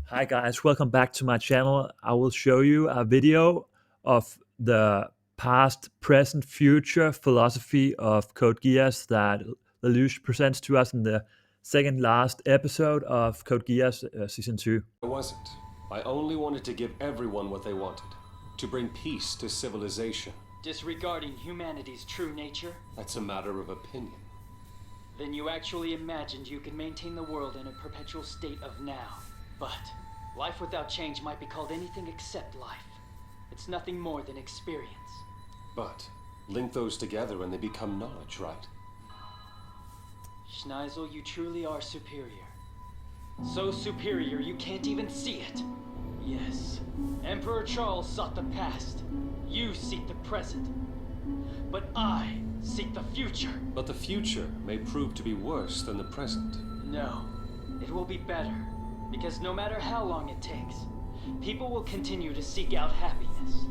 Hi guys, welcome back to my channel. I will show you a video of the past, present, future philosophy of Code Geass that Lelouch presents to us in the second last episode of Code Geass Season 2. I wasn't. I only wanted to give everyone what they wanted. To bring peace to civilization. Disregarding humanity's true nature? That's a matter of opinion. Then you actually imagined you could maintain the world in a perpetual state of now. But life without change might be called anything except life. It's nothing more than experience. But link those together and they become knowledge, right? Schneisel, you truly are superior. So superior you can't even see it. Yes, Emperor Charles sought the past. You seek the present. But I seek the future. But the future may prove to be worse than the present. No, it will be better. Because no matter how long it takes, people will continue to seek out happiness.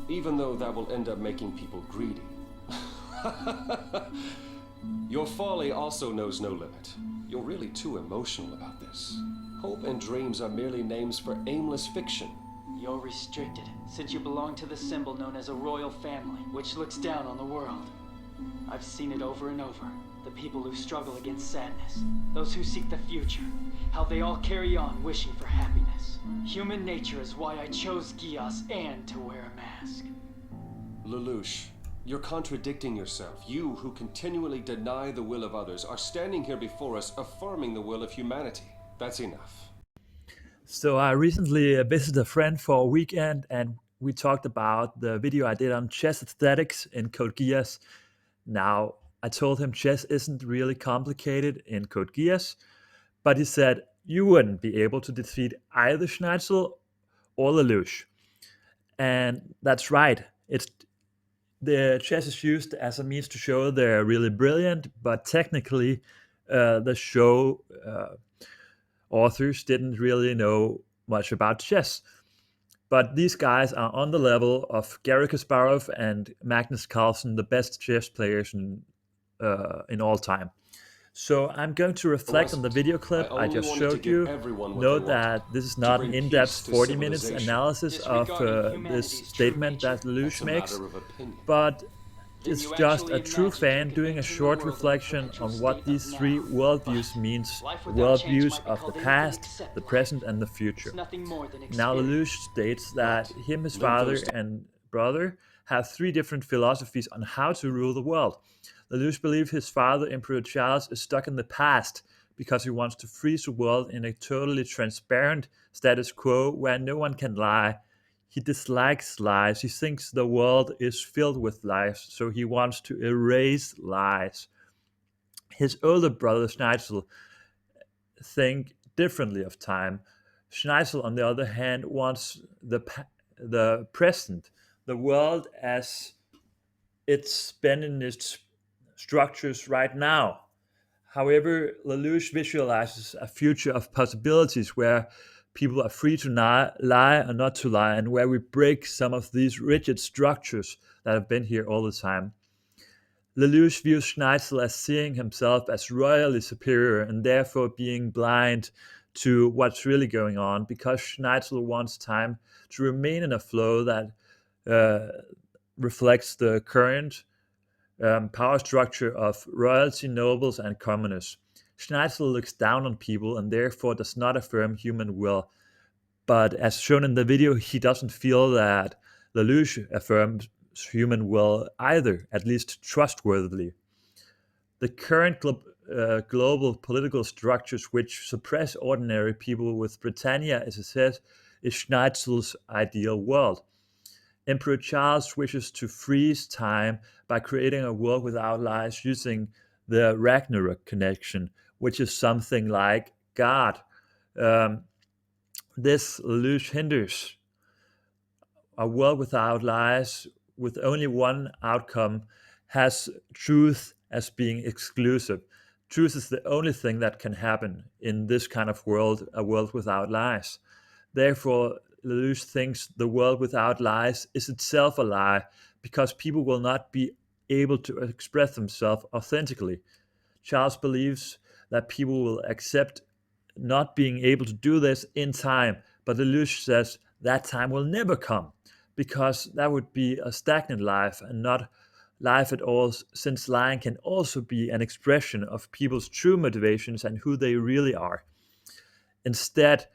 Even though that will end up making people greedy. Your folly also knows no limit. You're really too emotional about this. Hope and dreams are merely names for aimless fiction. You're restricted, since you belong to the symbol known as a royal family, which looks down on the world. I've seen it over and over. The people who struggle against sadness, those who seek the future, how they all carry on wishing for happiness. Human nature is why I chose Geass and to wear a mask. Lelouch, you're contradicting yourself. You, who continually deny the will of others, are standing here before us affirming the will of humanity. That's enough. So I recently visited a friend for a weekend and we talked about the video I did on chess aesthetics in Code Geass. Now, I told him chess isn't really complicated in Code Geass, but he said you wouldn't be able to defeat either Schneitzel or Lelouch. And that's right. The chess is used as a means to show they're really brilliant, but technically, the show authors didn't really know much about chess. But these guys are on the level of Garry Kasparov and Magnus Carlsen, the best chess players in all time. So I'm going to reflect on the video clip I just showed you. Note that this is not an in-depth 40 minutes analysis of this statement that Lelouch makes, but it's just a true fan doing a short reflection on what these three worldviews means, worldviews of the past, the present, and the future. Now Lelouch states that him, his father, and brother have three different philosophies on how to rule the world. Lelouch believes his father, Emperor Charles, is stuck in the past because he wants to freeze the world in a totally transparent status quo where no one can lie. He dislikes lies. He thinks the world is filled with lies, so he wants to erase lies. His older brother, Schneitzel, think differently of time. Schneitzel, on the other hand, wants the present, the world as it's been in its structures right now. However, Lelouch visualizes a future of possibilities where people are free to lie and not to lie, and where we break some of these rigid structures that have been here all the time. Lelouch views Schneitzel as seeing himself as royally superior and therefore being blind to what's really going on, because Schneitzel wants time to remain in a flow that reflects the current power structure of royalty, nobles, and commoners. Schneitzel looks down on people and therefore does not affirm human will. But as shown in the video, he doesn't feel that Lelouch affirms human will either, at least trustworthily. The current global political structures which suppress ordinary people with Britannia, as it says, is Schneitzel's ideal world. Emperor Charles wishes to freeze time by creating a world without lies using the Ragnarok connection, which is something like God. This Lelouch hinders. A world without lies, with only one outcome, has truth as being exclusive. Truth is the only thing that can happen in this kind of world, a world without lies. Therefore, Lelouch thinks the world without lies is itself a lie, because people will not be able to express themselves authentically. Charles believes that people will accept not being able to do this in time. But Lelouch says that time will never come because that would be a stagnant life and not life at all, since lying can also be an expression of people's true motivations and who they really are. Instead,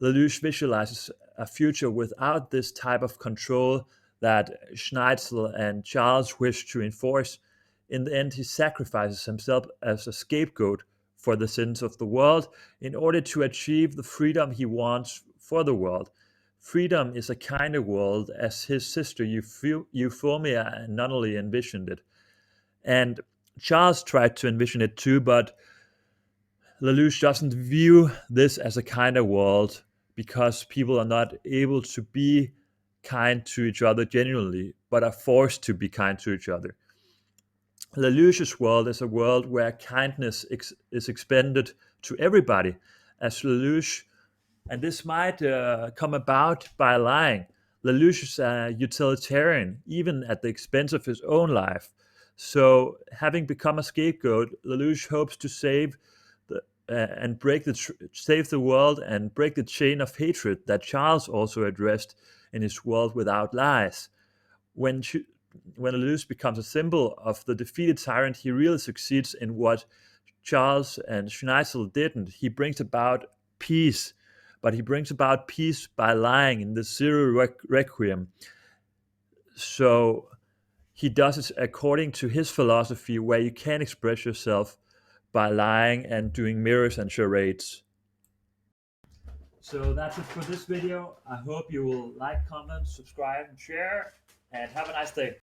Lelouch visualizes a future without this type of control that Schneitzel and Charles wish to enforce. In the end, he sacrifices himself as a scapegoat for the sins of the world in order to achieve the freedom he wants for the world. Freedom is a kinder world, as his sister Euphemia and Nunnally envisioned it. And Charles tried to envision it too, but Lelouch doesn't view this as a kinder world because people are not able to be kind to each other genuinely, but are forced to be kind to each other. Lelouch's world is a world where kindness is expended to everybody, as Lelouch, and this might come about by lying. Lelouch is a utilitarian, even at the expense of his own life. So, having become a scapegoat, Lelouch hopes to save the and save the world and break the chain of hatred that Charles also addressed in his World Without Lies. When when Lelouch becomes a symbol of the defeated tyrant, he really succeeds in what Charles and Schneitzel didn't. He brings about peace, but he brings about peace by lying in the Zero Requiem. So he does it according to his philosophy, where you can express yourself by lying and doing mirrors and charades. So that's it for this video. I hope you will like, comment, subscribe, and share, and have a nice day.